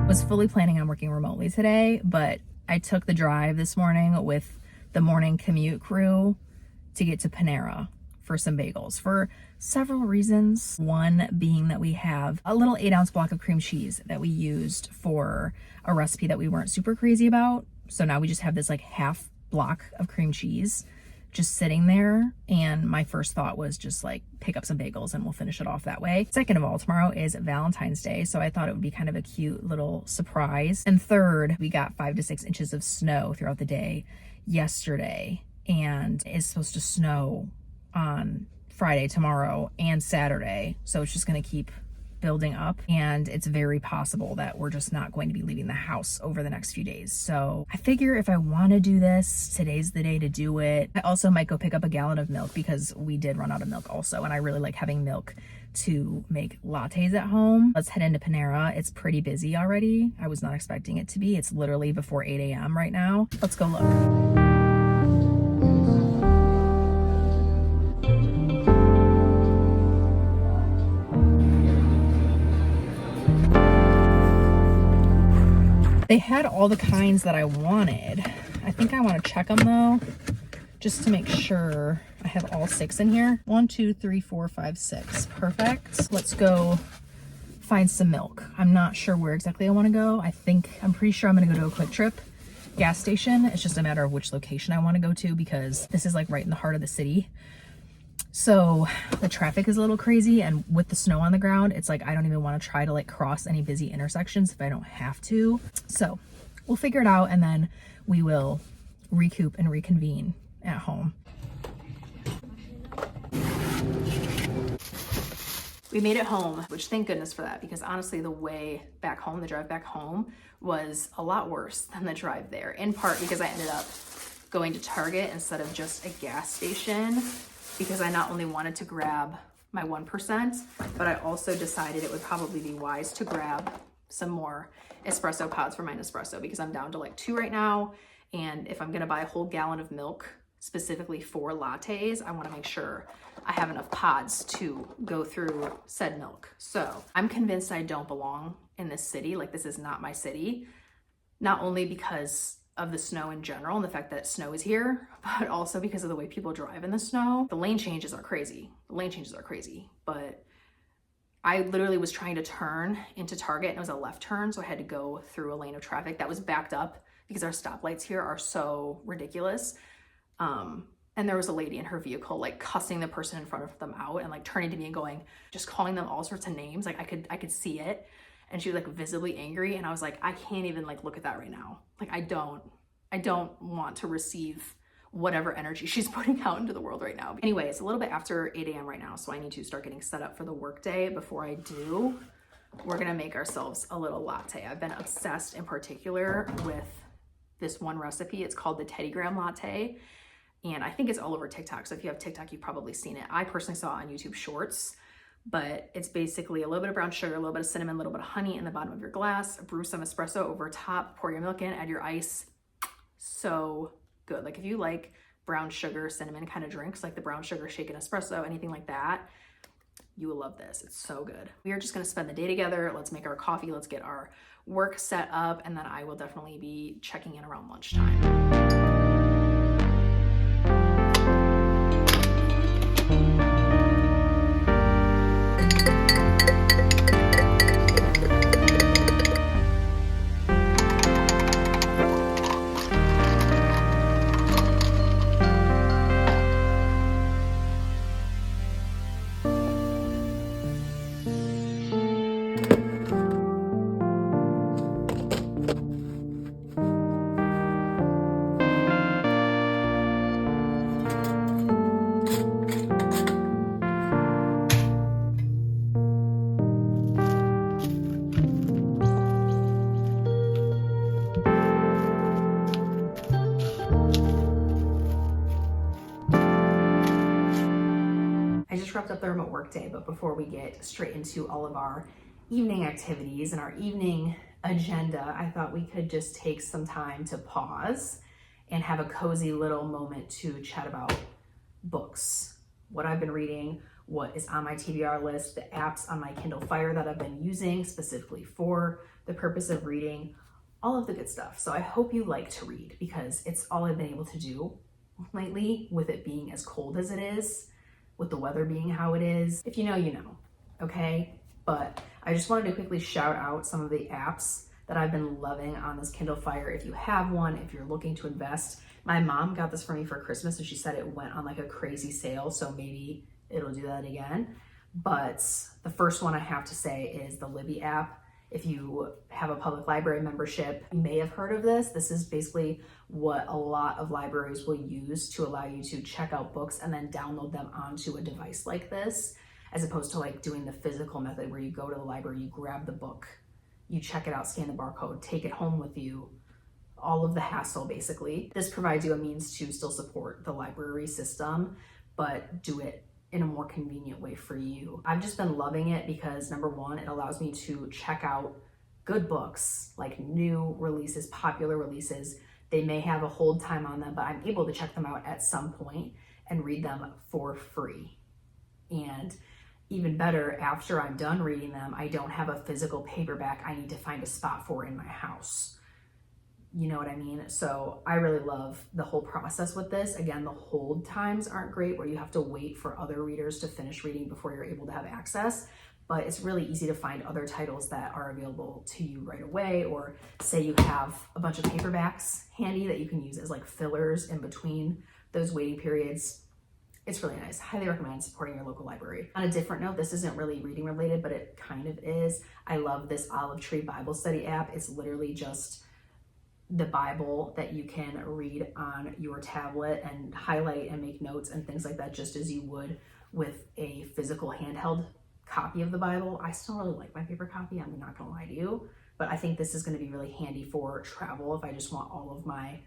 Was fully planning on working remotely today, but I took the drive this morning with the morning commute crew to get to Panera for some bagels for several reasons. One being that we have a little 8-ounce block of cream cheese that we used for a recipe that we weren't super crazy about. So now we just have this like half block of cream cheese just sitting there, and my first thought was just like pick up some bagels and we'll finish it off that way. Second of all, tomorrow is Valentine's Day, so I thought it would be kind of a cute little surprise. And third, we got 5 to 6 inches of snow throughout the day yesterday, and it's supposed to snow on Friday, tomorrow, and Saturday, so it's just going to keep building up, and it's very possible that we're just not going to be leaving the house over the next few days. So I figure if I want to do this, today's the day to do it. I also might go pick up a gallon of milk because we did run out of milk also, and I really like having milk to make lattes at home. Let's head into Panera. It's pretty busy already. I was not expecting it to be. It's literally before 8 a.m. right now. Let's go look. They had all the kinds that I wanted. I think I want to check them though, just to make sure I have all 6 in here. 1, 2, 3, 4, 5, 6. Perfect. Let's go find some milk. I'm not sure where exactly I want to go. I'm pretty sure I'm going to go to a Quick Trip gas station. It's just a matter of which location I want to go to because this is like right in the heart of the city. So the traffic is a little crazy, and with the snow on the ground, it's like I don't even want to try to like cross any busy intersections if I don't have to. So we'll figure it out, and then we will recoup and reconvene at home. We made it home, which thank goodness for that, because honestly the way back home, the drive back home, was a lot worse than the drive there, in part because I ended up going to Target instead of just a gas station, because I not only wanted to grab my 1%, but I also decided it would probably be wise to grab some more espresso pods for my Nespresso, because I'm down to like 2 right now. And if I'm gonna buy a whole gallon of milk specifically for lattes, I wanna make sure I have enough pods to go through said milk. So I'm convinced I don't belong in this city. Like, this is not my city, not only because of the snow in general and the fact that snow is here, but also because of the way people drive in the snow. The lane changes are crazy. But I literally was trying to turn into Target and it was a left turn, so I had to go through a lane of traffic that was backed up because our stoplights here are so ridiculous. And there was a lady in her vehicle like cussing the person in front of them out and like turning to me and going, just calling them all sorts of names. Like I could see it. And she was like visibly angry, and I was like, I can't even like look at that right now. Like I don't want to receive whatever energy she's putting out into the world right now. Anyway, it's a little bit after 8 a.m. right now, so I need to start getting set up for the workday. Before I do, we're gonna make ourselves a little latte. I've been obsessed in particular with this one recipe. It's called the Teddy Graham latte, and I think it's all over TikTok. So if you have TikTok, you've probably seen it. I personally saw it on YouTube Shorts. But it's basically a little bit of brown sugar, a little bit of cinnamon, a little bit of honey in the bottom of your glass, brew some espresso over top, pour your milk in, add your ice. So good. Like if you like brown sugar, cinnamon kind of drinks, like the brown sugar shaken espresso, anything like that, you will love this. It's so good. We are just gonna spend the day together. Let's make our coffee, let's get our work set up, and then I will definitely be checking in around lunchtime. Wrapped up the remote work day, but before we get straight into all of our evening activities and our evening agenda, I thought we could just take some time to pause and have a cozy little moment to chat about books, what I've been reading, what is on my TBR list, the apps on my Kindle Fire that I've been using specifically for the purpose of reading, all of the good stuff. So I hope you like to read, because it's all I've been able to do lately, with it being as cold as it is, with the weather being how it is. If you know, you know, okay? But I just wanted to quickly shout out some of the apps that I've been loving on this Kindle Fire. If you have one, if you're looking to invest, my mom got this for me for Christmas and she said it went on like a crazy sale, so maybe it'll do that again. But the first one I have to say is the Libby app. If you have a public library membership, you may have heard of this. This is basically what a lot of libraries will use to allow you to check out books and then download them onto a device like this, as opposed to like doing the physical method where you go to the library, you grab the book, you check it out, scan the barcode, take it home with you, all of the hassle basically. This provides you a means to still support the library system, but do it in a more convenient way for you. I've just been loving it because number one, it allows me to check out good books, like new releases, popular releases. They may have a hold time on them, but I'm able to check them out at some point and read them for free. And even better, after I'm done reading them, I don't have a physical paperback I need to find a spot for in my house. You know what I mean? So I really love the whole process with this. Again, the hold times aren't great, where you have to wait for other readers to finish reading before you're able to have access, but it's really easy to find other titles that are available to you right away. Or say you have a bunch of paperbacks handy that you can use as like fillers in between those waiting periods. It's really nice. Highly recommend supporting your local library. On a different note, this isn't really reading related, but it kind of is. I love this Olive Tree Bible Study app. It's literally just the Bible that you can read on your tablet and highlight and make notes and things like that, just as you would with a physical handheld copy of the Bible. I still really like my paper copy, I'm not gonna lie to you, but I think this is gonna be really handy for travel if I just want all of my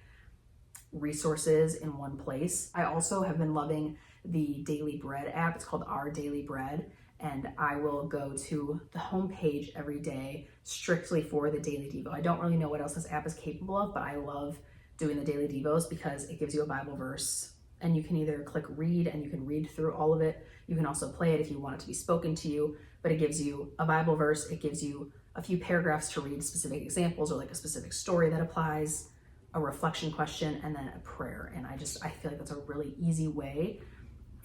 resources in one place. I also have been loving the Daily Bread app. It's called Our Daily Bread, and I will go to the homepage every day strictly for the Daily Devo. I don't really know what else this app is capable of, but I love doing the Daily Devos because it gives you a Bible verse, and you can either click read and you can read through all of it. You can also play it if you want it to be spoken to you, but it gives you a Bible verse. It gives you a few paragraphs to read specific examples or like a specific story that applies, a reflection question, and then a prayer. And I feel like that's a really easy way,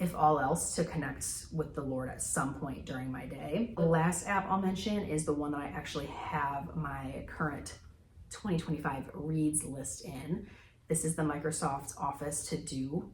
if all else, to connect with the Lord at some point during my day. The last app I'll mention is the one that I actually have my current 2025 reads list in. This is the Microsoft Office To Do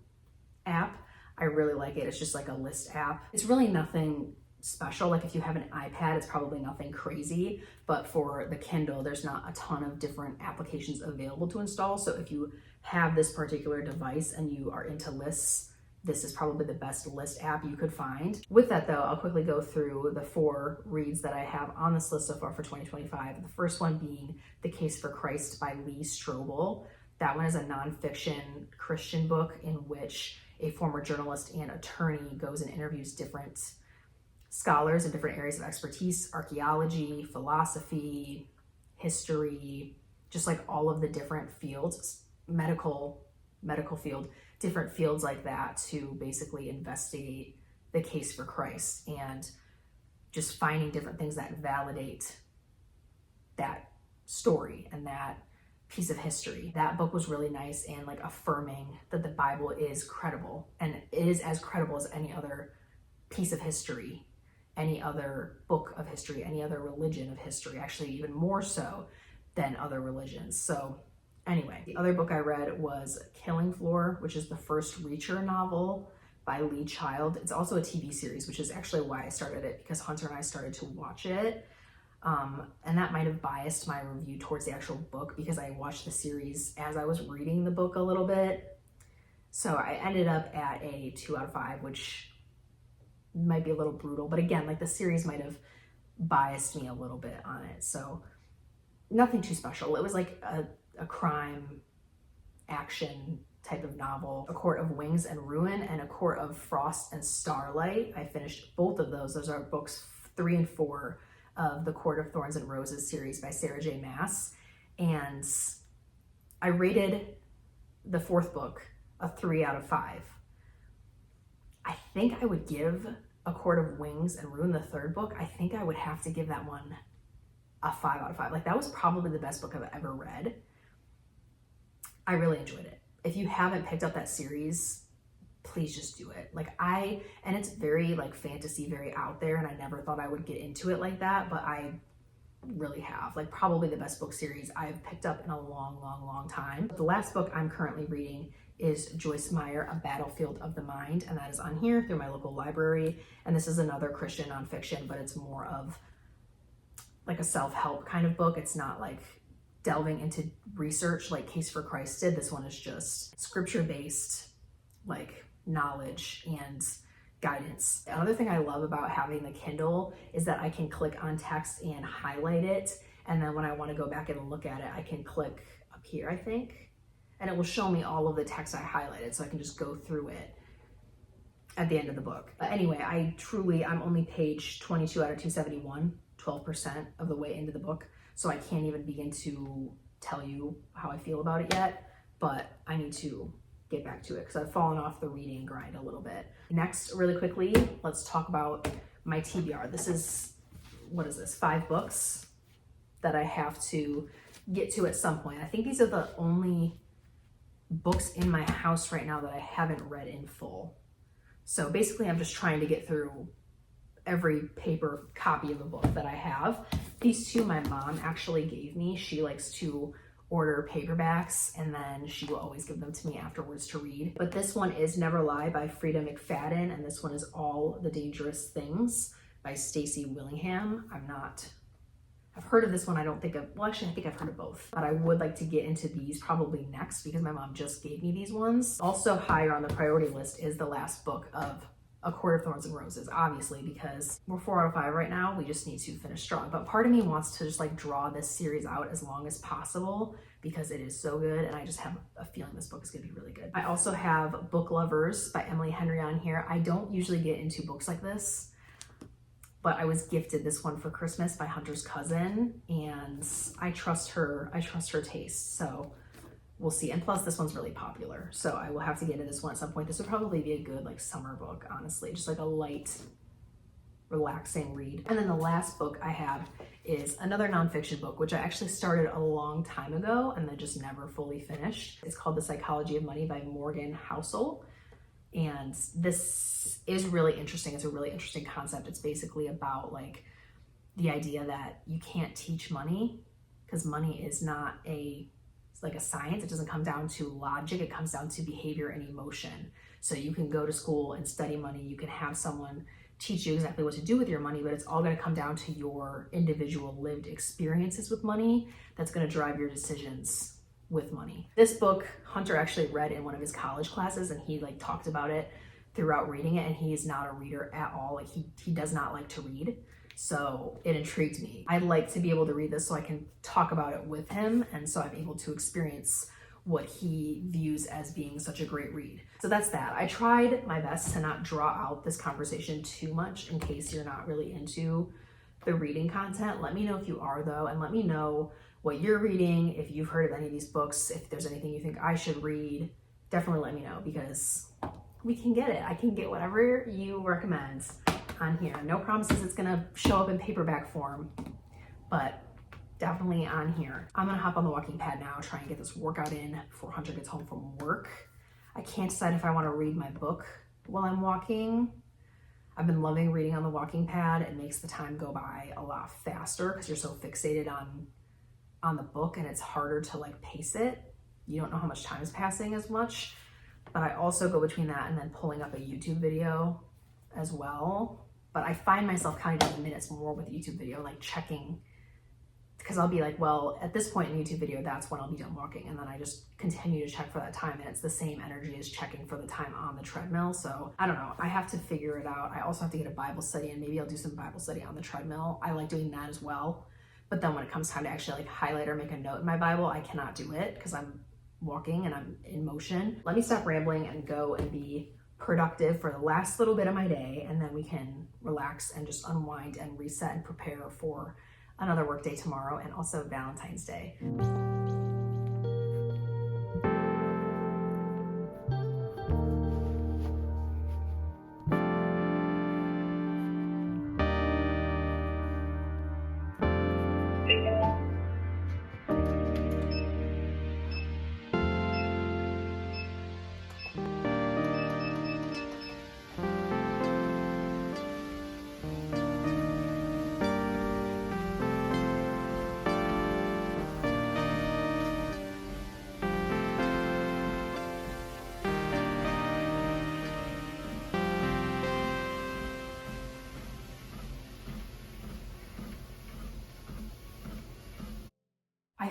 app. I really like it. It's just like a list app. It's really nothing special. Like if you have an iPad, it's probably nothing crazy, but for the Kindle, there's not a ton of different applications available to install. So if you have this particular device and you are into lists, this is probably the best list app you could find. With that though, I'll quickly go through the 4 reads that I have on this list so far for 2025. The first one being The Case for Christ by Lee Strobel. That one is a nonfiction Christian book in which a former journalist and attorney goes and interviews different scholars in different areas of expertise: archaeology, philosophy, history, just like all of the different fields, medical field, different fields like that, to basically investigate the case for Christ and just finding different things that validate that story and that piece of history. That book was really nice and like affirming that the Bible is credible, and it is as credible as any other piece of history, any other book of history, any other religion of history, actually even more so than other religions. So anyway, the other book I read was Killing Floor, which is the first Reacher novel by Lee Child. It's also a TV series, which is actually why I started it, because Hunter and I started to watch it. And that might have biased my review towards the actual book because I watched the series as I was reading the book a little bit. So I ended up at a 2 out of 5, which might be a little brutal, but again, like the series might have biased me a little bit on it. So nothing too special. It was like a crime action type of novel. A Court of Wings and Ruin and A Court of Frost and Starlight. I finished both of those. Those are books 3 and 4 of the Court of Thorns and Roses series by Sarah J. Maas. And I rated the 4th book a 3 out of 5. I think I would give A Court of Wings and Ruin, the third book, I think I would have to give that one a 5 out of 5. Like, that was probably the best book I've ever read. I really enjoyed it. If you haven't picked up that series, please just do it. And it's very like fantasy, very out there, and I never thought I would get into it like that, but I really have. Like, probably the best book series I've picked up in a long, long, long time. The last book I'm currently reading is Joyce Meyer, A Battlefield of the Mind, and that is on here through my local library. And this is another Christian nonfiction, but it's more of like a self-help kind of book. It's not like delving into research like Case for Christ did. This one is just scripture-based, like, knowledge and guidance. Another thing I love about having the Kindle is that I can click on text and highlight it, and then when I want to go back and look at it, I can click up here, I think, and it will show me all of the text I highlighted, so I can just go through it at the end of the book. But anyway, I'm only page 22 out of 271, 12% of the way into the book, so I can't even begin to tell you how I feel about it yet, but I need to get back to it because I've fallen off the reading grind a little bit. Next, really quickly, let's talk about my TBR. This is, 5 books that I have to get to at some point. I think these are the only books in my house right now that I haven't read in full. So basically, I'm just trying to get through every paper copy of a book that I have. These two my mom actually gave me. She likes to order paperbacks, and then she will always give them to me afterwards to read. But this one is Never Lie by Frida McFadden, and this one is All the Dangerous Things by Stacey Willingham. I've heard of this one. I think I've heard of both, but I would like to get into these probably next because my mom just gave me these ones. Also higher on the priority list is the last book of A Court of Thorns and Roses, obviously, because we're 4 out of 5 right now. We just need to finish strong. But part of me wants to just like draw this series out as long as possible because it is so good, and I just have a feeling this book is gonna be really good. I also have Book Lovers by Emily Henry on here. I don't usually get into books like this, but I was gifted this one for Christmas by Hunter's cousin, and I trust her taste, so we'll see. And plus, this one's really popular, so I will have to get into this one at some point. This would probably be a good like summer book, honestly, just like a light, relaxing read. And then the last book I have is another nonfiction book, which I actually started a long time ago and then just never fully finished. It's called The Psychology of Money by Morgan Housel. And this is really interesting. It's a really interesting concept. It's basically about like the idea that you can't teach money because money is not it's like a science. It doesn't come down to logic. It comes down to behavior and emotion. So you can go to school and study money. You can have someone teach you exactly what to do with your money, but it's all going to come down to your individual lived experiences with money that's going to drive your decisions with money. This book, Hunter actually read in one of his college classes, and he like talked about it throughout reading it, and he is not a reader at all. Like he does not like to read. So it intrigued me. I'd like to be able to read this so I can talk about it with him, and so I'm able to experience what he views as being such a great read. So that's that. I tried my best to not draw out this conversation too much in case you're not really into the reading content. Let me know if you are though, and let me know what you're reading, if you've heard of any of these books, if there's anything you think I should read. Definitely let me know because we can get it. I can get whatever you recommend on here. No promises it's gonna show up in paperback form, but definitely on here. I'm gonna hop on the walking pad now, try and get this workout in before Hunter gets home from work. I can't decide if I wanna read my book while I'm walking. I've been loving reading on the walking pad. It makes the time go by a lot faster because you're so fixated on the book, and it's harder to like pace it. You don't know how much time is passing as much, but I also go between that and then pulling up a YouTube video as well. But I find myself counting down the minutes more with the YouTube video, like checking, because I'll be like, well, at this point in the YouTube video, that's when I'll be done walking. And then I just continue to check for that time. And it's the same energy as checking for the time on the treadmill. So I don't know, I have to figure it out. I also have to get a Bible study, and maybe I'll do some Bible study on the treadmill. I like doing that as well. But then when it comes time to actually like highlight or make a note in my Bible, I cannot do it because I'm walking and I'm in motion. Let me stop rambling and go and be productive for the last little bit of my day, and then we can relax and just unwind and reset and prepare for another work day tomorrow and also Valentine's Day.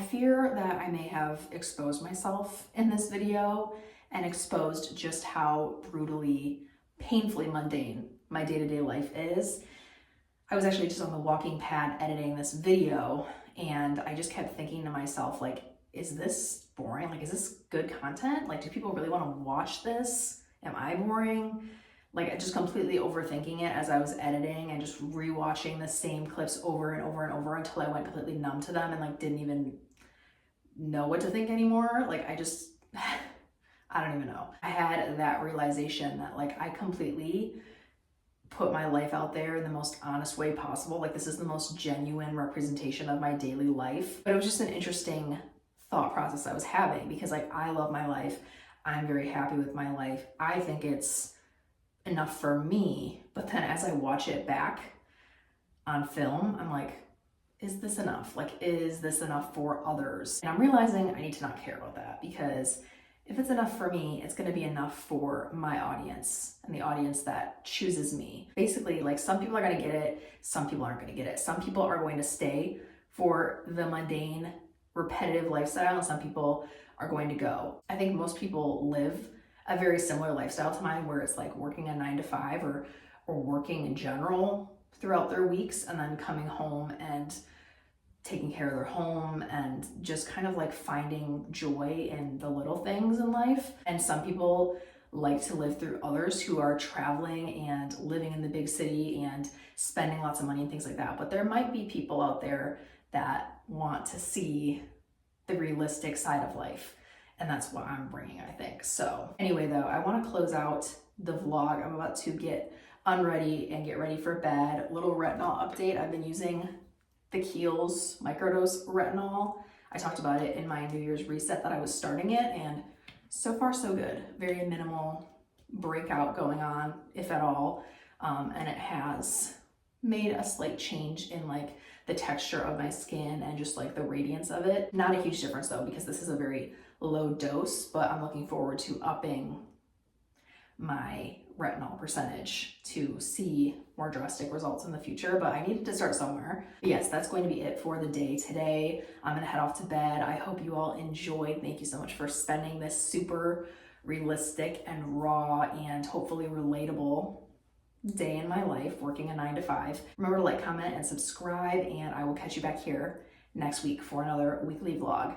fear that I may have exposed myself in this video and exposed just how brutally, painfully mundane my day-to-day life is. I was actually just on the walking pad editing this video, and I just kept thinking to myself, like, is this boring? Like, is this good content? Like, do people really want to watch this? Am I boring? Like, just completely overthinking it as I was editing and just rewatching the same clips over and over and over until I went completely numb to them and like didn't even know what to think anymore. Like, I just, I don't even know. I had that realization that like I completely put my life out there in the most honest way possible. Like, this is the most genuine representation of my daily life. But it was just an interesting thought process I was having because like I love my life. I'm very happy with my life. I think it's enough for me. But then as I watch it back on film, I'm like, is this enough? Like, is this enough for others? And I'm realizing I need to not care about that, because if it's enough for me, it's going to be enough for my audience and the audience that chooses me. Basically, like, some people are going to get it, some people aren't going to get it. Some people are going to stay for the mundane, repetitive lifestyle, and some people are going to go. I think most people live a very similar lifestyle to mine, where it's like working a 9 to 5 or working in general throughout their weeks and then coming home and taking care of their home and just kind of like finding joy in the little things in life. And some people like to live through others who are traveling and living in the big city and spending lots of money and things like that. But there might be people out there that want to see the realistic side of life. And that's what I'm bringing, I think. So anyway, though, I want to close out the vlog. I'm about to get unready and get ready for bed. Little retinol update. I've been using the Kiehl's microdose retinol. I talked about it in my New Year's reset that I was starting it, and so far so good. Very minimal breakout going on, if at all. And it has made a slight change in like the texture of my skin and just like the radiance of it. Not a huge difference though, because this is a very low dose, but I'm looking forward to upping my retinol percentage to see more drastic results in the future, but I needed to start somewhere. But yes, that's going to be it for the day today. I'm gonna head off to bed. I hope you all enjoyed. Thank you so much for spending this super realistic and raw and hopefully relatable day in my life working a 9 to 5. Remember to like, comment, and subscribe, and I will catch you back here next week for another weekly vlog.